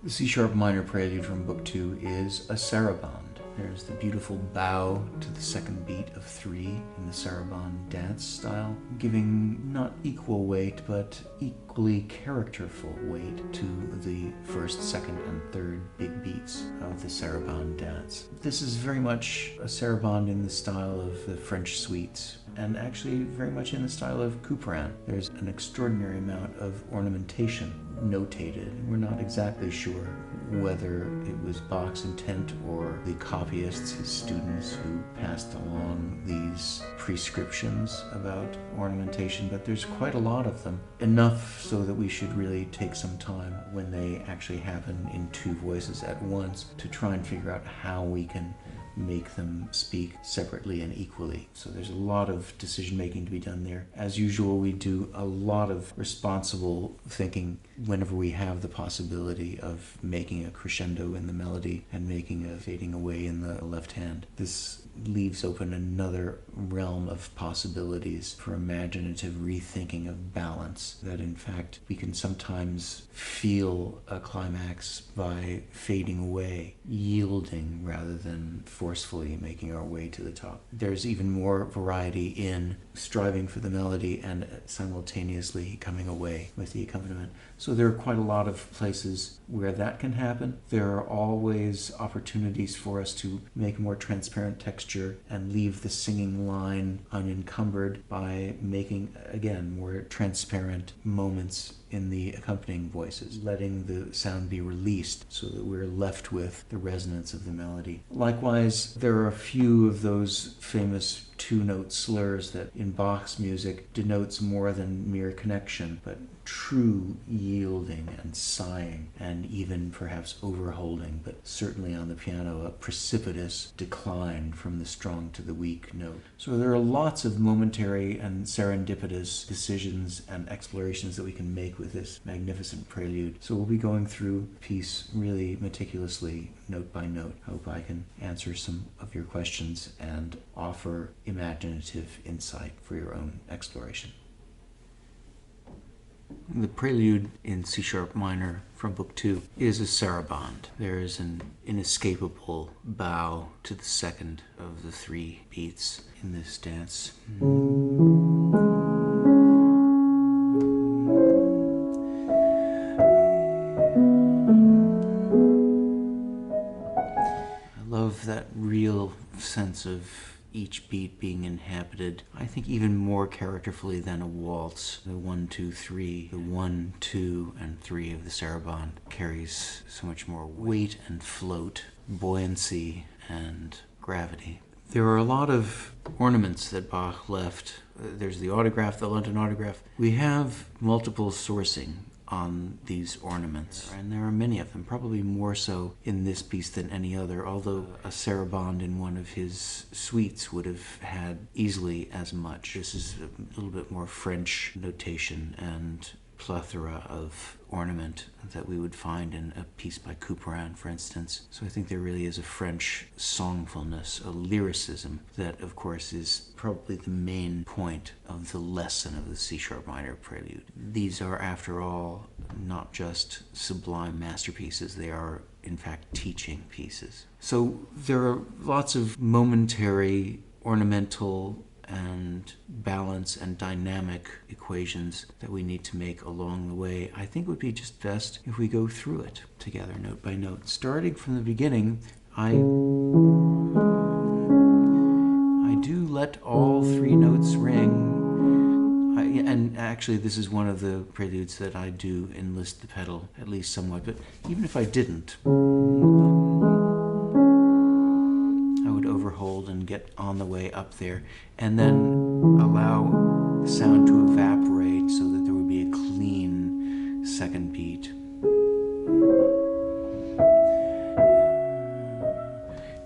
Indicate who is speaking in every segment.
Speaker 1: The C-sharp minor prelude from Book 2 is a saraband. There's the beautiful bow to the second beat of 3 in the saraband dance style, giving not equal weight, but equally characterful weight to the first, second, and third big beats of the saraband dance. This is very much a saraband in the style of the French suites, and actually very much in the style of Couperin. There's an extraordinary amount of ornamentation notated. We're not exactly sure whether it was Bach's intent or the copyists, his students, who passed along these prescriptions about ornamentation, but there's quite a lot of them. Enough so that we should really take some time when they actually happen in two voices at once to try and figure out how we can make them speak separately and equally. So there's a lot of decision making to be done there. As usual, we do a lot of responsible thinking whenever we have the possibility of making a crescendo in the melody and making a fading away in the left hand. This leaves open another realm of possibilities for imaginative rethinking of balance, that in fact we can sometimes feel a climax by fading away, yielding rather than forcefully making our way to the top. There's even more variety in striving for the melody and simultaneously coming away with the accompaniment. So there are quite a lot of places where that can happen. There are always opportunities for us to make more transparent texture and leave the singing line unencumbered by making, again, more transparent moments in the accompanying voices, letting the sound be released so that we're left with the resonance of the melody. Likewise, there are a few of those famous two-note slurs that in Bach's music denotes more than mere connection, but true yielding and sighing, and even perhaps overholding, but certainly on the piano a precipitous decline from the strong to the weak note. So there are lots of momentary and serendipitous decisions and explorations that we can make with this magnificent prelude. So we'll be going through the piece really meticulously, note by note. I hope I can answer some of your questions and offer imaginative insight for your own exploration. The prelude in C-sharp minor from Book 2 is a saraband. There is an inescapable bow to the second of the 3 beats in this dance. I love that real sense of each beat being inhabited, I think even more characterfully than a waltz. The 1, 2, 3, the 1, 2, and 3 of the saraband carries so much more weight and float, buoyancy and gravity. There are a lot of ornaments that Bach left. There's the autograph, the London autograph. We have multiple sourcing on these ornaments, and there are many of them, probably more so in this piece than any other, although a saraband in one of his suites would have had easily as much. This is a little bit more French notation and plethora of ornament that we would find in a piece by Couperin, for instance. So I think there really is a French songfulness, a lyricism that, of course, is probably the main point of the lesson of the C-sharp minor prelude. These are, after all, not just sublime masterpieces, they are, in fact, teaching pieces. So there are lots of momentary, ornamental, and balance and dynamic equations that we need to make along the way. I think it would be just best if we go through it together, note by note. Starting from the beginning, I do let all 3 notes ring. And actually, this is one of the preludes that I do enlist the pedal, at least somewhat, but even if I didn't, I would overhold and get on the way up there, and then allow the sound to evaporate so that there would be a clean second beat.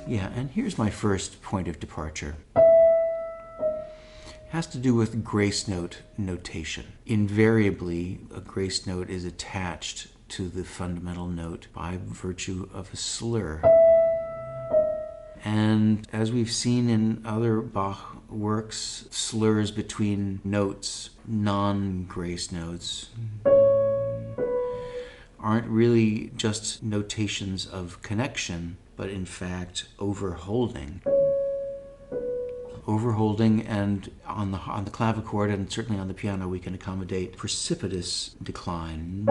Speaker 1: Yeah, and here's my first point of departure. It has to do with grace note notation. Invariably, a grace note is attached to the fundamental note by virtue of a slur. And as we've seen in other Bach works, slurs between notes, non-grace notes, aren't really just notations of connection, but in fact overholding. Overholding, and on the clavichord and certainly on the piano we can accommodate precipitous decline.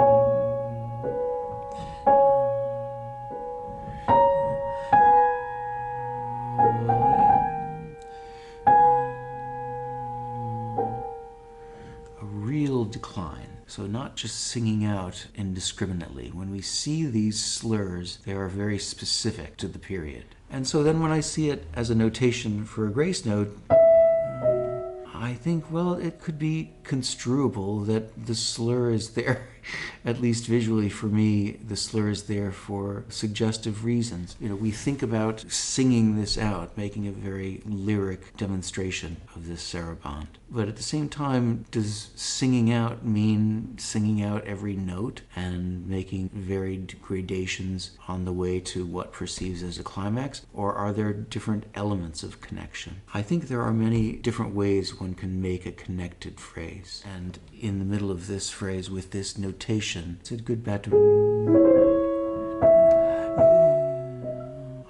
Speaker 1: A real decline. So not just singing out indiscriminately. When we see these slurs, they are very specific to the period. And so then when I see it as a notation for a grace note, I think, well, it could be construable that the slur is there, at least visually for me, the slur is there for suggestive reasons. You know, we think about singing this out, making a very lyric demonstration of this saraband. But at the same time, does singing out mean singing out every note and making varied gradations on the way to what perceives as a climax? Or are there different elements of connection? I think there are many different ways one can make a connected phrase. And in the middle of this phrase with this notation, it's a good bet.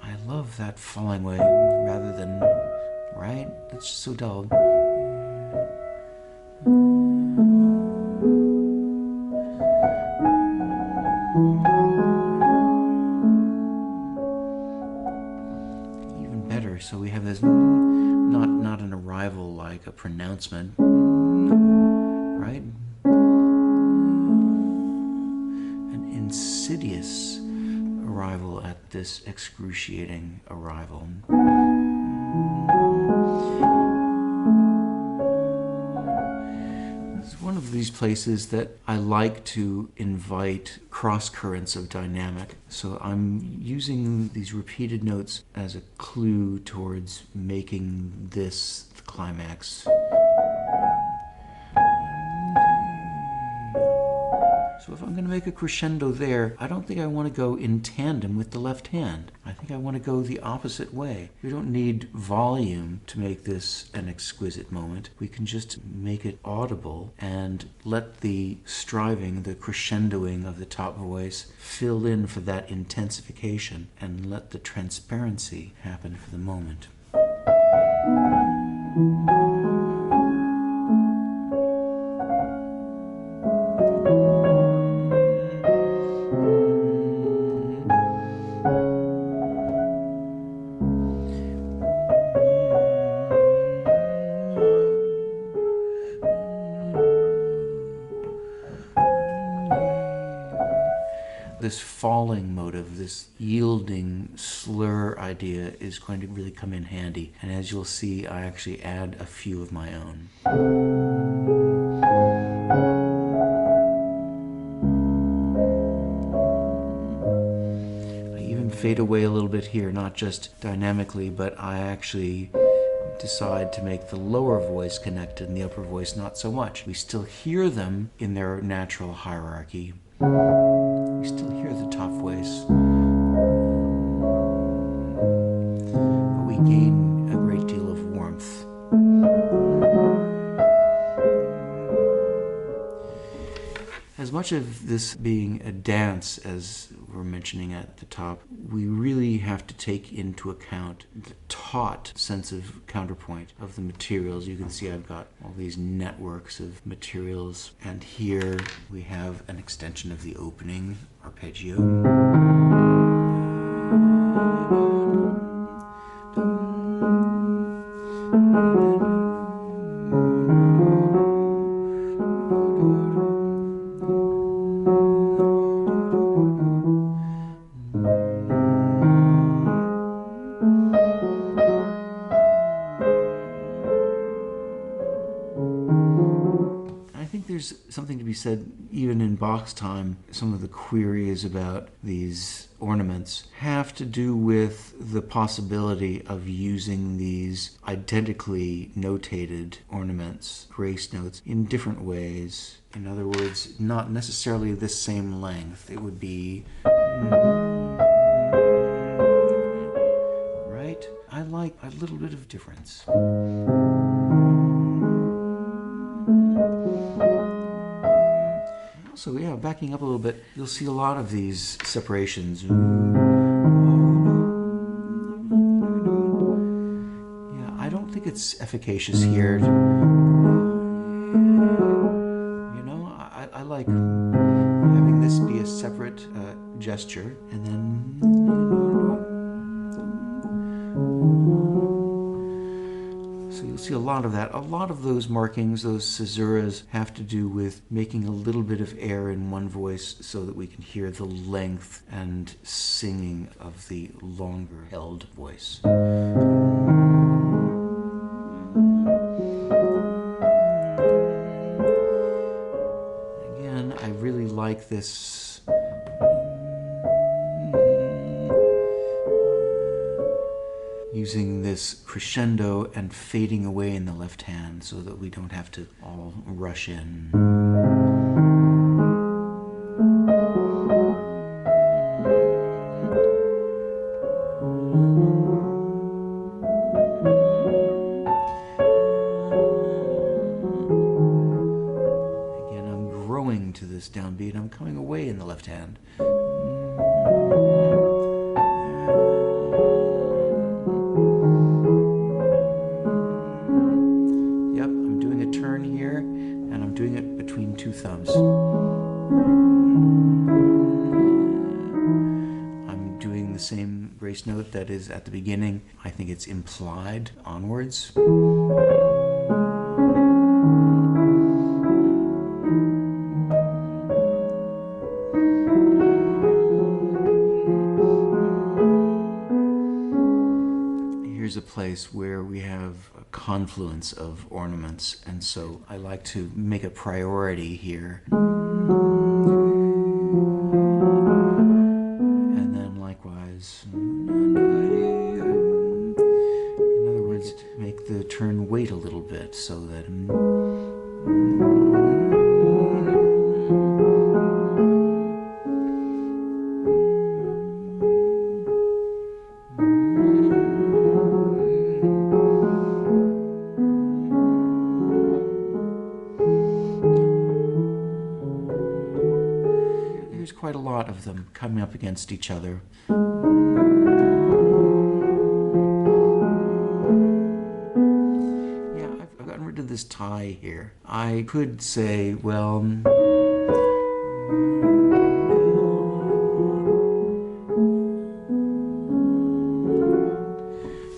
Speaker 1: I love that falling way rather than, right? It's just so dull. Even better, so we have this not an arrival like a pronouncement, right? An insidious arrival at this excruciating arrival. It's one of these places that I like to invite cross currents of dynamic. So I'm using these repeated notes as a clue towards making this the climax. So if I'm going to make a crescendo there, I don't think I want to go in tandem with the left hand. I think I want to go the opposite way. We don't need volume to make this an exquisite moment. We can just make it audible and let the striving, the crescendoing of the top voice fill in for that intensification and let the transparency happen for the moment. This falling motive, this yielding slur idea is going to really come in handy. And as you'll see, I actually add a few of my own. I even fade away a little bit here, not just dynamically, but I actually decide to make the lower voice connected and the upper voice not so much. We still hear them in their natural hierarchy. We still hear the top voice, but we gain a great deal of warmth. As much of this being a dance, as we're mentioning at the top, we really have to take into account the taut sense of counterpoint of the materials. You can see I've got all these networks of materials, and here we have an extension of the opening arpeggio. There's something to be said, even in Bach's time, some of the queries about these ornaments have to do with the possibility of using these identically notated ornaments, grace notes, in different ways. In other words, not necessarily the same length. It would be... right? I like a little bit of difference. I also, yeah, backing up a little bit, you'll see a lot of these separations. Yeah, I don't think it's efficacious here. You know, I like having this be a separate gesture, and then so you'll see a lot of that. A lot of those markings, those caesuras, have to do with making a little bit of air in one voice so that we can hear the length and singing of the longer held voice. Again, I really like this using this crescendo and fading away in the left hand so that we don't have to all rush in. Again, I'm growing to this downbeat. I'm coming away in the left hand. Doing it between two thumbs. I'm doing the same grace note that is at the beginning. I think it's implied onwards. Here's a place where we have a confluence of ornaments, and so I like to make a priority here. And then likewise, in other words, make the turn wait a little bit so that quite a lot of them coming up against each other. Yeah, I've gotten rid of this tie here. I could say, well,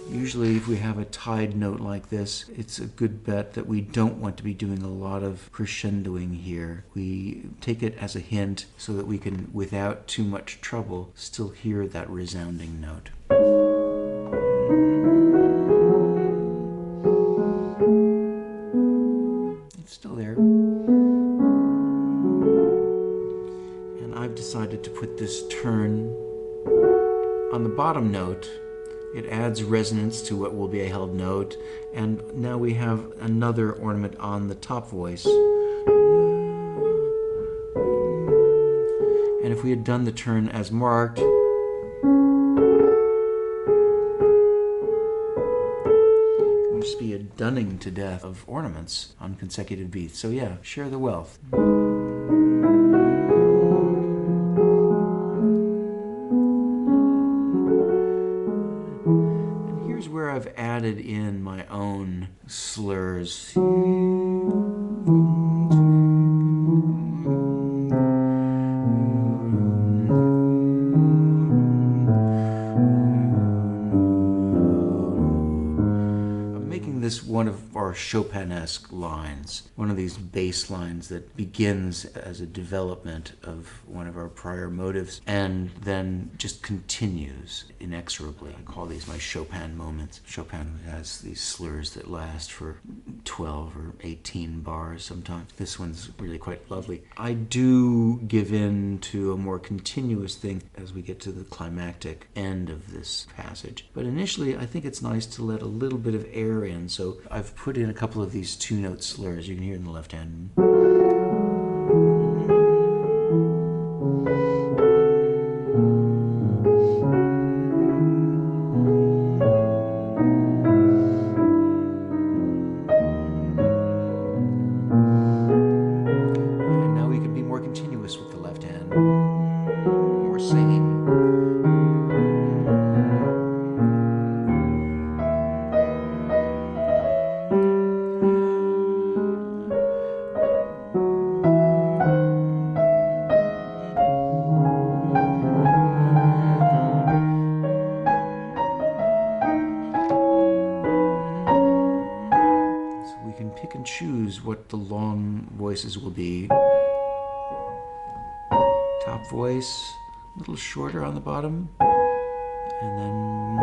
Speaker 1: usually if we have a tied note like this, it's a good bet that we don't want to be doing a lot of crescendoing here. We take it as a hint so that we can, without too much trouble, still hear that resounding note. It's still there. And I've decided to put this turn on the bottom note. It adds resonance to what will be a held note, and now we have another ornament on the top voice. And if we had done the turn as marked, it would just be a dunning to death of ornaments on consecutive beats. So yeah, share the wealth. Where I've added in my own slurs. I'm making this one of our Chopin-esque lines, one of these bass lines that begins as a development of one of our prior motives and then just continues inexorably. I call these my Chopin moments. Chopin has these slurs that last for 12 or 18 bars sometimes. This one's really quite lovely. I do give in to a more continuous thing as we get to the climactic end of this passage. But initially, I think it's nice to let a little bit of air in, so I've put in a couple of these two-note slurs. You can hear in the left hand. And now we can be more continuous. The long voices will be top voice, a little shorter on the bottom, and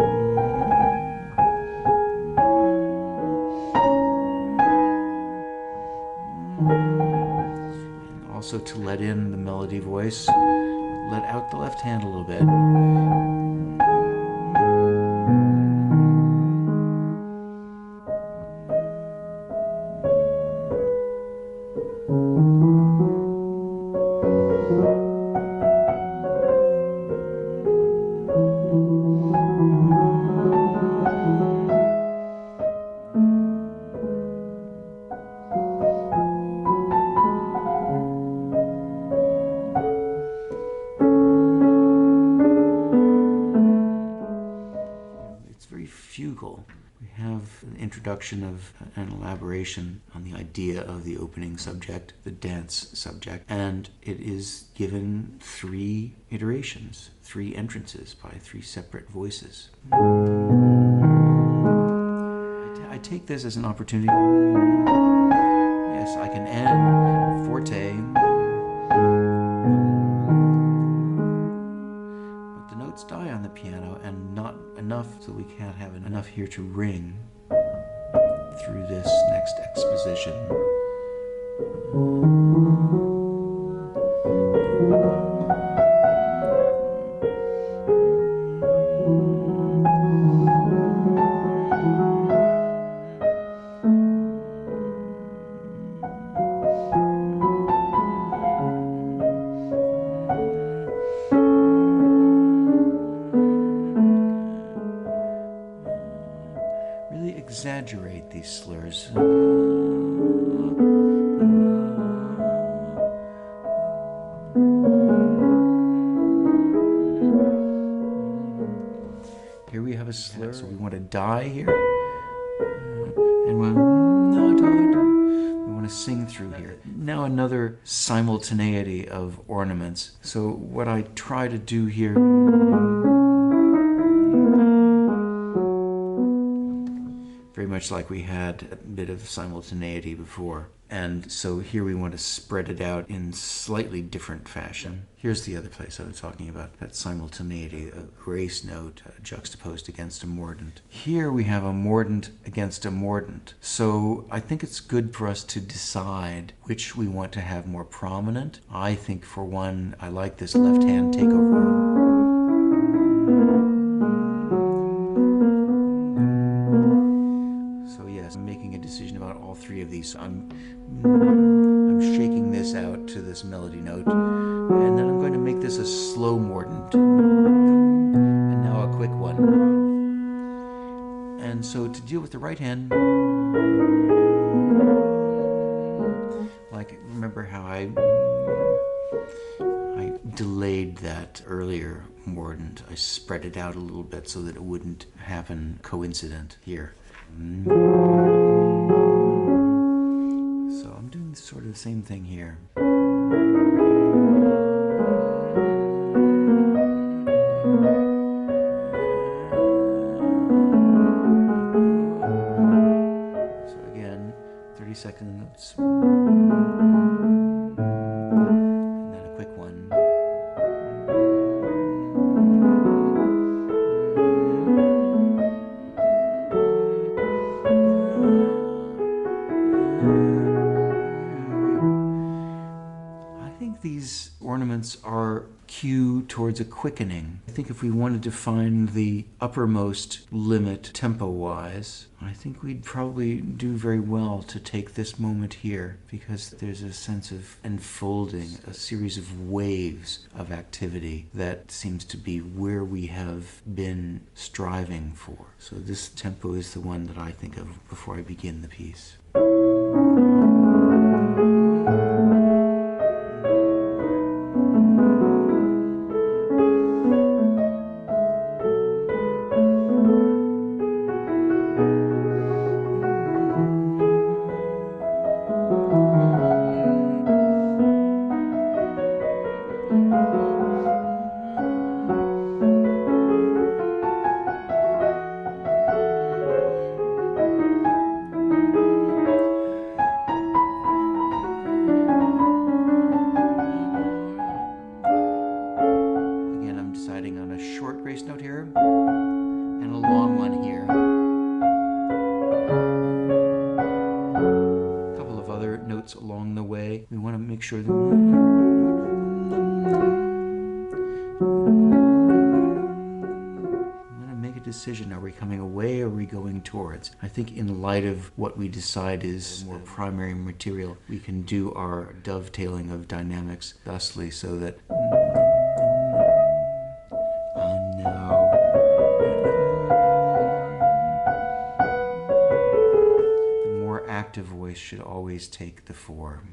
Speaker 1: and also to let in the melody voice, let out the left hand a little bit. Fugal. We have an introduction of an elaboration on the idea of the opening subject, the dance subject, and it is given 3 iterations, 3 entrances by 3 separate voices. I take this as an opportunity. Yes, I can end forte, but the notes die on the piano and not enough so we can't have enough here to ring through this next exposition. Exaggerate these slurs. Here we have a slur, so we want to die here. And we want to sing through here. Now another simultaneity of ornaments. So what I try to do here, very much like we had a bit of simultaneity before. And so here we want to spread it out in slightly different fashion. Here's the other place I was talking about, that simultaneity, a grace note juxtaposed against a mordant. Here we have a mordant against a mordant. So I think it's good for us to decide which we want to have more prominent. I think for one, I like this left hand takeover. I'm making a decision about all 3 of these. I'm shaking this out to this melody note, and then I'm going to make this a slow mordant, and now a quick one. And so to deal with the right hand, like remember how I delayed that earlier mordant. I spread it out a little bit so that it wouldn't happen coincident here. So I'm doing sort of the same thing here. So again, 30 seconds. And then a quick one. These ornaments are cue towards a quickening. I think if we wanted to find the uppermost limit tempo-wise, I think we'd probably do very well to take this moment here, because there's a sense of enfolding, a series of waves of activity that seems to be where we have been striving for. So this tempo is the one that I think of before I begin the piece. sure that decision. Are we coming away or are we going towards? I think in light of what we decide is more primary material, we can do our dovetailing of dynamics thusly so that now the more active voice should always take the form.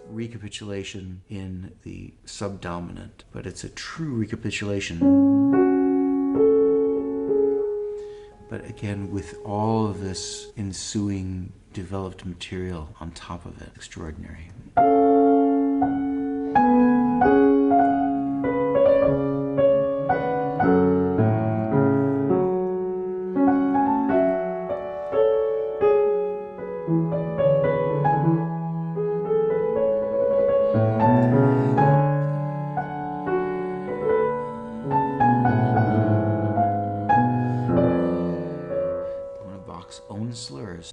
Speaker 1: Recapitulation in the subdominant, but it's a true recapitulation. But again, with all of this ensuing developed material on top of it, extraordinary. Own slurs.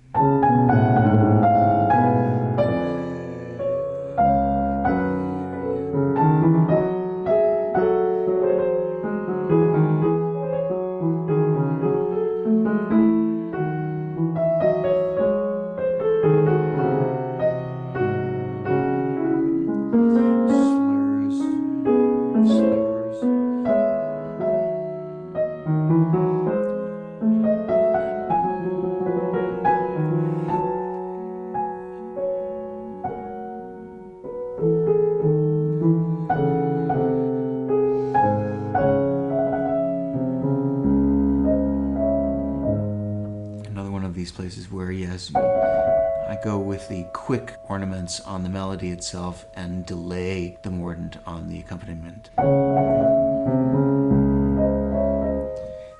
Speaker 1: These places where, yes, I go with the quick ornaments on the melody itself and delay the mordant on the accompaniment.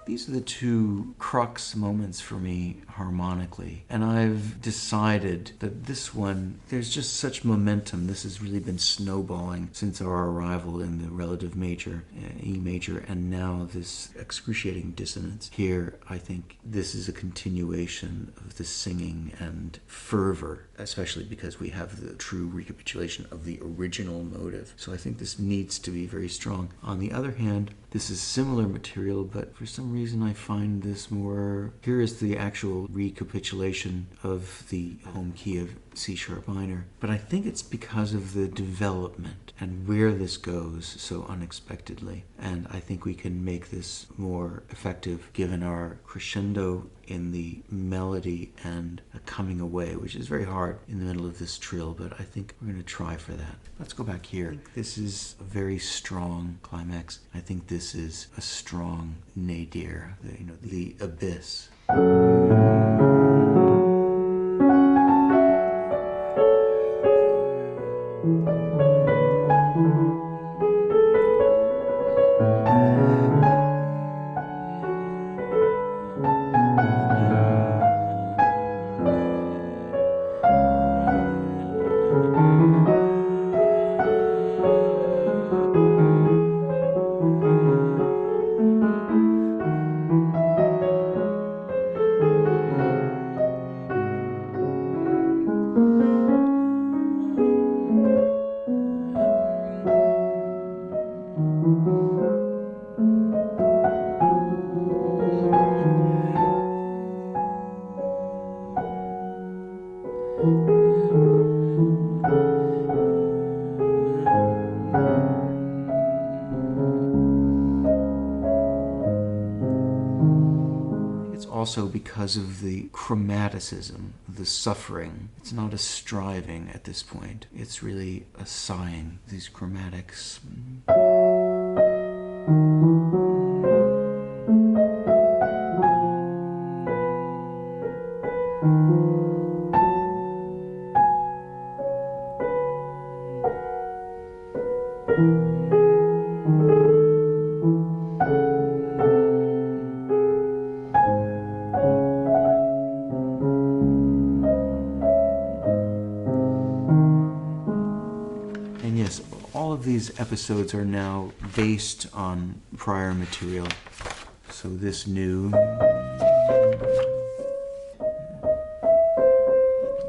Speaker 1: These are the two crux moments for me harmonically, and I've decided that this one, there's just such momentum. This has really been snowballing since our arrival in the relative major, E major, and now this excruciating dissonance. Here, I think this is a continuation of the singing and fervor, especially because we have the true recapitulation of the original motive. So I think this needs to be very strong. On the other hand, this is similar material, but for some reason I find this more... Here is the actual recapitulation of the home key of C sharp minor, but I think it's because of the development and where this goes so unexpectedly. And I think we can make this more effective given our crescendo in the melody and a coming away, which is very hard in the middle of this trill, but I think we're going to try for that. Let's go back here. I think this is a very strong climax. I think this is a strong nadir, the abyss. Also because of the chromaticism, the suffering. It's not a striving at this point. It's really a sighing, these chromatics. And yes, all of these episodes are now based on prior material. So this new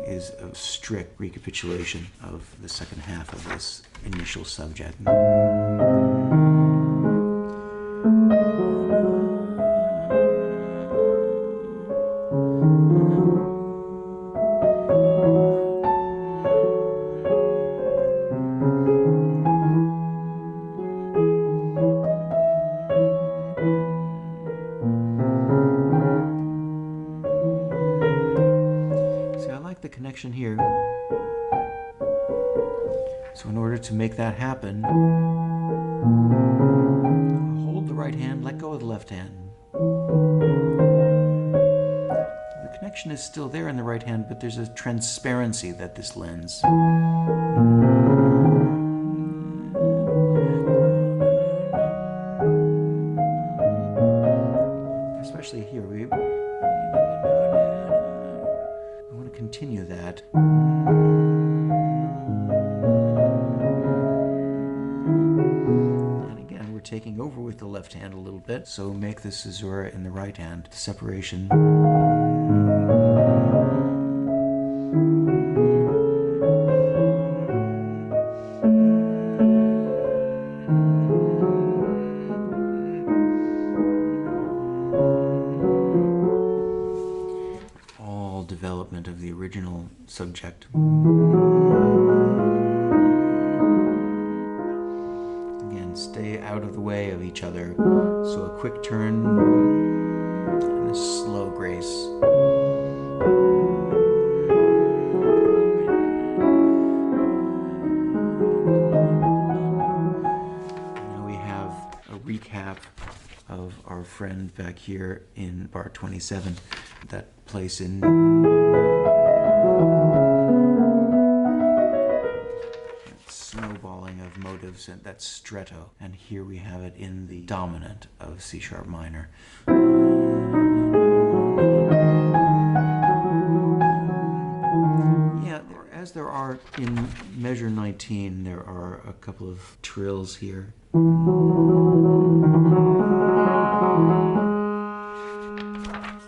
Speaker 1: is a strict recapitulation of the second half of this initial subject. The connection here. So in order to make that happen, hold the right hand, let go of the left hand. The connection is still there in the right hand, but there's a transparency that this lends. Especially here, we want to continue that. And again, we're taking over with the left hand a little bit, so make the caesura in the right hand. The separation. Development of the original subject. Again, stay out of the way of each other. So a quick turn and a slow grace. Now we have a recap of our friend back here in bar 27, that place in that snowballing of motives and that stretto, and here we have it in the dominant of C sharp minor. Yeah, as there are in measure 19, there are a couple of trills here.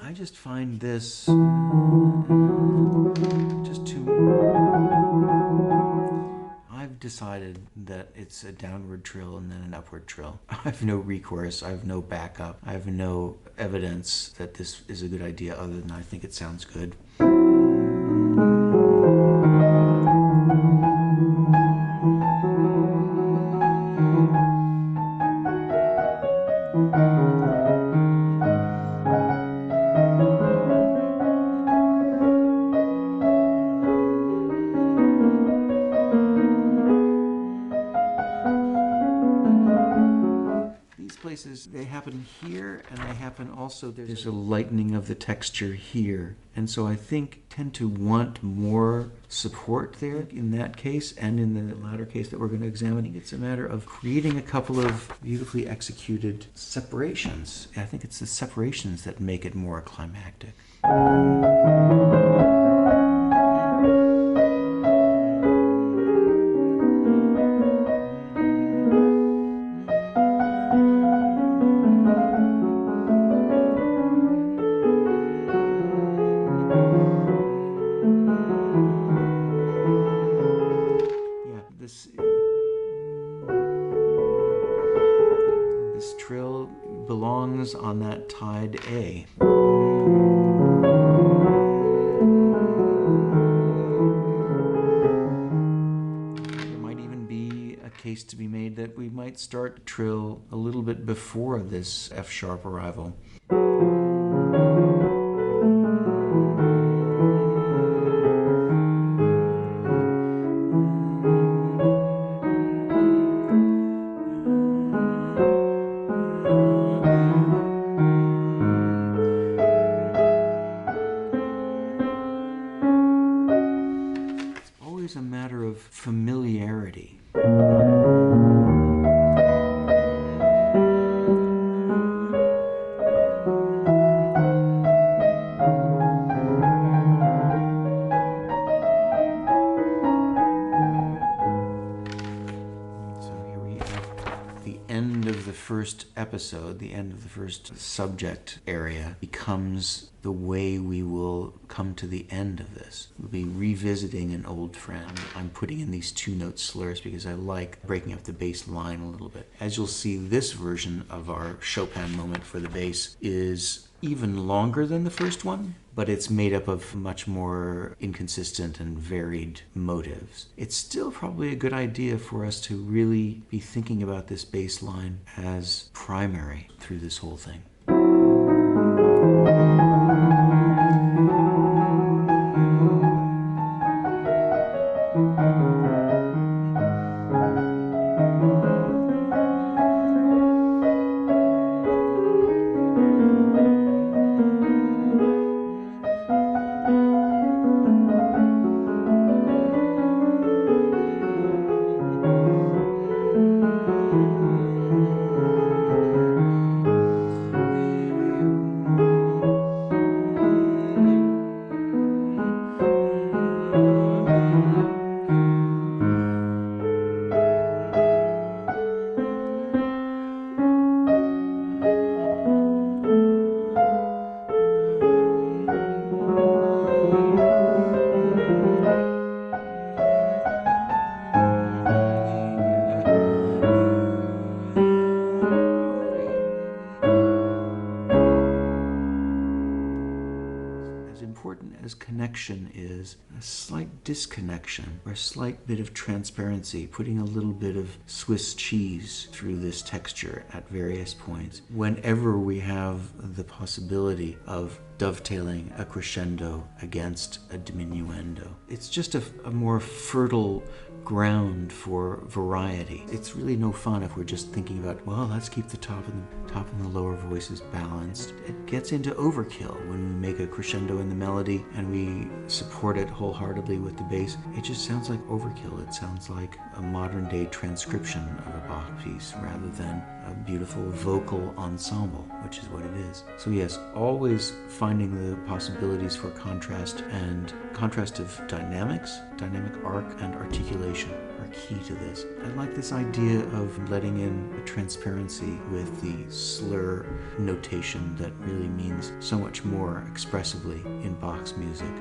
Speaker 1: I just find this just too... I've decided that it's a downward trill and then an upward trill. I have no recourse, I have no backup, I have no evidence that this is a good idea other than I think it sounds good. They happen here, and they happen also, there's a lightening of the texture here. And so I think tend to want more support there in that case, and in the latter case that we're going to examine. It's a matter of creating a couple of beautifully executed separations. I think it's the separations that make it more climactic. This trill belongs on that tied A. There might even be a case to be made that we might start trill a little bit before this F sharp arrival. familiarity. First episode, the end of the first subject area, becomes the way we will come to the end of this. We'll be revisiting an old friend. I'm putting in these two-note slurs because I like breaking up the bass line a little bit. As you'll see, this version of our Chopin moment for the bass is even longer than the first one, but it's made up of much more inconsistent and varied motives. It's still probably a good idea for us to really be thinking about this bass line as primary through this whole thing. As connection is, a slight disconnection or a slight bit of transparency, putting a little bit of Swiss cheese through this texture at various points. Whenever we have the possibility of dovetailing a crescendo against a diminuendo, it's just a more fertile ground for variety. It's really no fun if we're just thinking about, well, let's keep the top and the lower voices balanced. It gets into overkill when we make a crescendo in the melody and we support it wholeheartedly with the bass. It just sounds like overkill. It sounds like a modern day transcription of a Bach piece rather than a beautiful vocal ensemble, which is what it is. So yes, always finding the possibilities for contrast, and contrast of dynamics, dynamic arc, and articulation are key to this. I like this idea of letting in a transparency with the slur notation that really means so much more expressively in Bach's music.